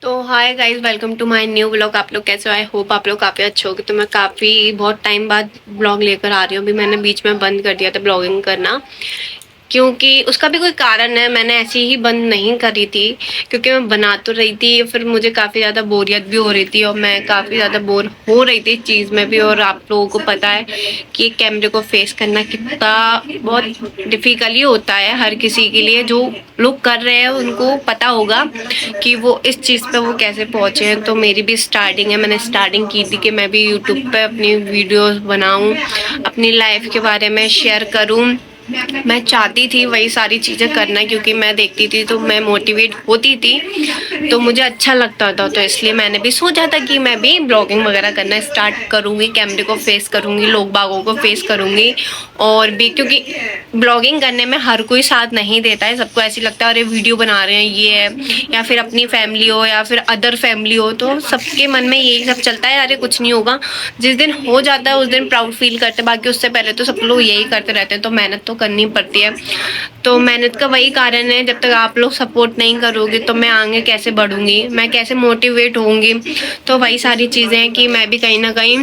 तो hi guys, welcome to my new blog. आप लोग कैसे हो? आई होप आप लोग काफ़ी अच्छे होगे। तो मैं काफ़ी बहुत टाइम बाद ब्लॉग लेकर आ रही हूँ। अभी मैंने बीच में बंद कर दिया था ब्लॉगिंग करना, क्योंकि उसका भी कोई कारण है। मैंने ऐसी ही बंद नहीं करी थी, क्योंकि मैं बना तो रही थी, फिर मुझे काफ़ी ज़्यादा बोरियत भी हो रही थी और मैं काफ़ी ज़्यादा बोर हो रही थी इस चीज़ में भी। और आप लोगों को पता है कि कैमरे को फेस करना कितना बहुत डिफ़िकल्ट होता है हर किसी के लिए। जो लोग कर रहे हैं उनको पता होगा कि वो इस चीज़ पे वो कैसे पहुँचे हैं। तो मेरी भी स्टार्टिंग है, मैंने स्टार्टिंग की थी कि मैं भी यूट्यूब पे अपनी वीडियोस बनाऊं, अपनी लाइफ के बारे में शेयर करूं। मैं चाहती थी वही सारी चीज़ें करना, क्योंकि मैं देखती थी तो मैं मोटिवेट होती थी, तो मुझे अच्छा लगता था। तो इसलिए मैंने भी सोचा था कि मैं भी ब्लॉगिंग वगैरह करना स्टार्ट करूँगी, कैमरे को फेस करूँगी, लोग बागों को फेस करूँगी। और भी क्योंकि ब्लॉगिंग करने में हर कोई साथ नहीं देता है। सबको ऐसी लगता है अरे वीडियो बना रहे हैं ये है, या फिर अपनी फैमिली हो या फिर अदर फैमिली हो, तो सबके मन में यही सब चलता है, अरे कुछ नहीं होगा। जिस दिन हो जाता है उस दिन प्राउड फील करते हैं, बाकी उससे पहले तो सब लोग यही करते रहते हैं। तो मेहनत तो करनी पड़ती है। तो मेहनत का वही कारण है, जब तक आप लोग सपोर्ट नहीं करोगे तो मैं आगे कैसे बढ़ूंगी, मैं कैसे मोटिवेट होंगी। तो वही सारी चीज़ें हैं कि मैं भी कहीं ना कहीं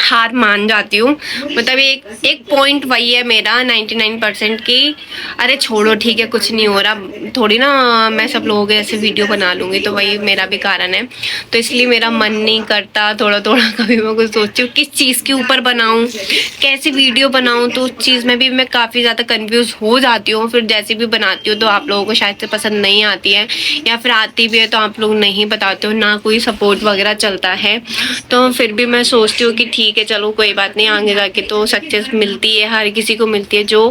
हार मान जाती हूँ। मतलब एक एक पॉइंट वही है मेरा 99% की, अरे छोड़ो ठीक है, कुछ नहीं हो रहा, थोड़ी ना मैं सब लोगों के ऐसे वीडियो बना लूँगी। तो वही मेरा भी कारण है। तो इसलिए मेरा मन नहीं करता थोड़ा थोड़ा कभी मैं कुछ सोचती हूँ किस चीज़ के ऊपर बनाऊँ, कैसी वीडियो बनाऊँ। तो उस चीज़ में भी मैं काफ़ी ज़्यादा कन्फ्यूज़ हो जाती हूँ। फिर जैसे भी बनाती हूँ तो आप लोगों को शायद से पसंद नहीं आती है, या फिर आती भी है तो आप लोग नहीं बताते हो, ना कोई सपोर्ट वगैरह चलता है। तो फिर भी मैं सोचती हूँ कि ठीक है चलो कोई बात नहीं, आगे जाके तो सक्सेस मिलती है, हर किसी को मिलती है जो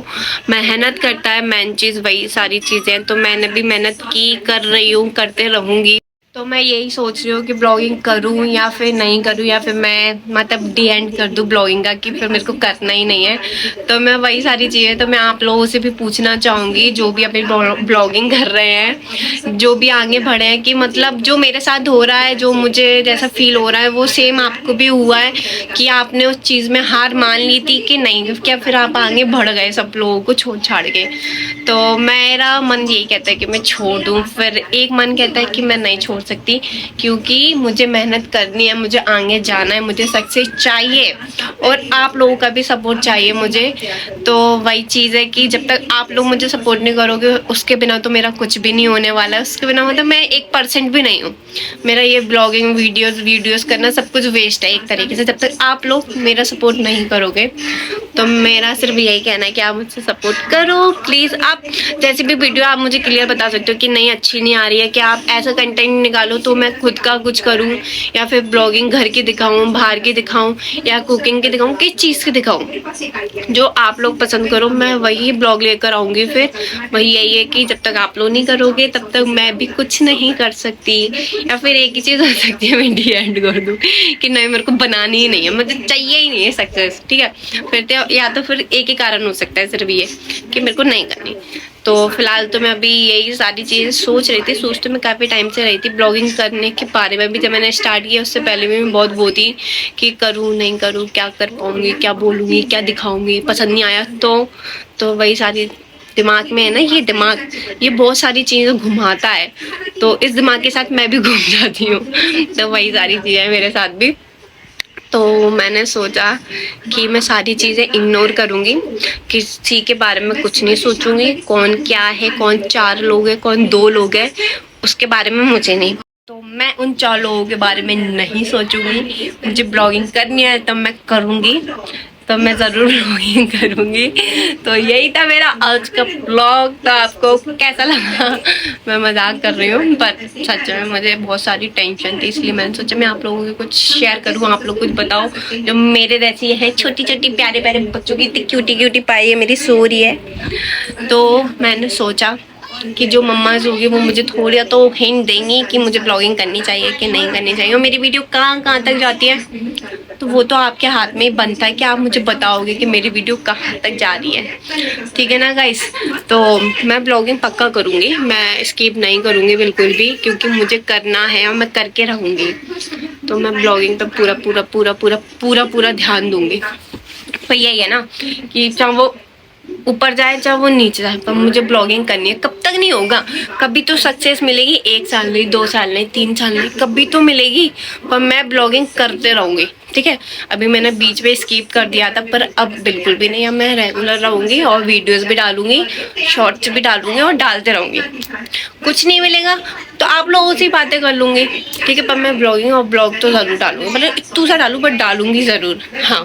मेहनत करता है। मेन चीज़ वही सारी चीज़ें। तो मैंने भी मेहनत की, कर रही हूँ, करते रहूँगी। तो मैं यही सोच रही हूँ कि ब्लॉगिंग करूँ या फिर नहीं करूँ, या फिर मैं मतलब डी एंड कर दूँ ब्लॉगिंग का कि फिर मेरे को करना ही नहीं है। तो मैं वही सारी चीज़ें, तो मैं आप लोगों से भी पूछना चाहूँगी जो भी अपनी ब्लॉगिंग कर रहे हैं, जो भी आगे बढ़े हैं, कि मतलब जो मेरे साथ हो रहा है, जो मुझे जैसा फील हो रहा है वो सेम आपको भी हुआ है कि आपने उस चीज़ में हार मान ली थी कि नहीं, क्या फिर आप आगे बढ़ गए सब लोगों को छोड़ छाड़ के। तो मेरा मन यही कहता है कि मैं छोड़ दूँ, फिर एक मन कहता है कि मैं नहीं छोड़ सकती, क्योंकि मुझे मेहनत करनी है, मुझे आगे जाना है, मुझे सक्सेस चाहिए और आप लोगों का भी सपोर्ट चाहिए मुझे। तो वही चीज़ है कि जब तक आप लोग मुझे सपोर्ट नहीं करोगे, उसके बिना तो मेरा कुछ भी नहीं होने वाला है। उसके बिना मतलब मैं 1% भी नहीं हूँ। मेरा ये ब्लॉगिंग वीडियोस करना सब कुछ वेस्ट है एक तरीके से, जब तक आप लोग मेरा सपोर्ट नहीं करोगे। तो मेरा सिर्फ यही कहना है कि आप मुझसे सपोर्ट करो प्लीज़। आप जैसे भी वीडियो आप मुझे क्लियर बता सकते हो कि नहीं अच्छी नहीं आ रही है, कि आप ऐसा कंटेंट निकालो तो मैं खुद का कुछ करूँ, या फिर ब्लॉगिंग घर की दिखाऊँ, बाहर की दिखाऊँ, या कुकिंग की दिखाऊँ, किस चीज़ की दिखाऊँ। जो आप लोग पसंद करो मैं वही ब्लॉग लेकर आऊँगी। फिर वही यही है कि जब तक आप लोग नहीं करोगे तब तक मैं भी कुछ नहीं कर सकती। या फिर एक ही चीज़ हो सकती है, मैं डी एंड कर दूँ कि नहीं मेरे को बनानी ही नहीं है, मुझे चाहिए ही नहीं है सक्सेस। ठीक है, फिर तो या तो फिर एक ही कारण हो सकता है सिर्फ ये कि मेरे को नहीं करनी। तो फिलहाल तो मैं अभी यही सारी चीज़ें सोच रही थी। सोच तो मैं काफ़ी टाइम से रही थी ब्लॉगिंग करने के बारे में भी। जब मैंने स्टार्ट किया उससे पहले भी मैं बहुत वो थी कि करूँ नहीं करूँ, क्या कर पाऊँगी, क्या बोलूँगी, क्या दिखाऊँगी, पसंद नहीं आया तो वही सारी दिमाग में है ना, ये दिमाग ये बहुत सारी चीज़ें घुमाता है। तो इस दिमाग के साथ मैं भी घूम जाती हूँ। तो वही सारी चीज़ें मेरे साथ भी। तो मैंने सोचा कि मैं सारी चीज़ें इग्नोर करूँगी, किसी के बारे में कुछ नहीं सोचूंगी, कौन क्या है, कौन 4 लोग हैं, कौन 2 लोग हैं, उसके बारे में मुझे नहीं। तो मैं उन 4 लोगों के बारे में नहीं सोचूंगी। मुझे ब्लॉगिंग करनी है तब मैं करूँगी, तो मैं ज़रूर ब्लॉगिंग करूँगी। तो यही था मेरा आज का ब्लॉग। तो आपको कैसा लगा? मैं मजाक कर रही हूँ, पर सच में मुझे बहुत सारी टेंशन थी, इसलिए मैंने सोचा मैं आप लोगों को कुछ शेयर करूँ। आप लोग कुछ बताओ जो मेरे जैसी है, छोटी छोटी प्यारे प्यारे बच्चों की इतनी क्यूटी क्यूटी पाई है मेरी, सो रही है। तो मैंने सोचा कि जो मम्माज होगी वो मुझे थोड़ा तो हिंट देंगी कि मुझे ब्लॉगिंग करनी चाहिए कि नहीं करनी चाहिए, और मेरी वीडियो कहाँ कहाँ तक जाती है तो वो तो आपके हाथ में ही बनता है कि आप मुझे बताओगे कि मेरी वीडियो कहाँ तक जा रही है। ठीक है ना गाइस? तो मैं ब्लॉगिंग पक्का करूँगी, मैं स्किप नहीं करूँगी बिल्कुल भी, क्योंकि मुझे करना है और मैं करके रहूँगी। तो मैं ब्लॉगिंग पर पूरा पूरा पूरा पूरा पूरा पूरा ध्यान दूँगी। पर यही है ना कि चाहे वो ऊपर जाए चाहे वो नीचे जाए, पर मुझे ब्लॉगिंग करनी है। कब तक नहीं होगा, कभी तो सक्सेस मिलेगी, 1 साल नहीं, 2 साल नहीं, 3 साल नहीं, कभी तो मिलेगी, पर मैं ब्लॉगिंग करते रहूँगी, ठीक है। अभी मैंने बीच में स्किप कर दिया था, पर अब बिल्कुल भी नहीं, अब मैं रेगुलर रहूँगी और वीडियोस भी डालूंगी, शॉर्ट्स भी डालूंगी और डालते रहूँगी। कुछ नहीं मिलेगा तो आप लोगों से बातें कर लूँगी, ठीक है, पर मैं ब्लॉगिंग और ब्लॉग तो ज़रूर डालूँगी, मतलब इतू सा डालूँ, बट डालूँगी ज़रूर, हाँ।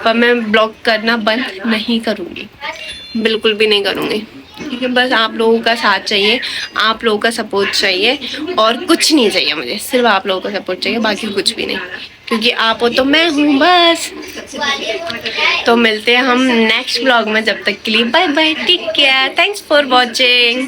पर मैं ब्लॉग करना बंद नहीं करूँगी, बिल्कुल भी नहीं करूँगी, ठीक है। बस आप लोगों का साथ चाहिए, आप लोगों का सपोर्ट चाहिए, और कुछ नहीं चाहिए मुझे, सिर्फ आप लोगों का सपोर्ट चाहिए, बाकी कुछ भी नहीं, क्योंकि आप हो तो मैं हूँ बस। तो मिलते हैं हम नेक्स्ट ब्लॉग में, जब तक के लिए bye bye, take care, thanks for watching.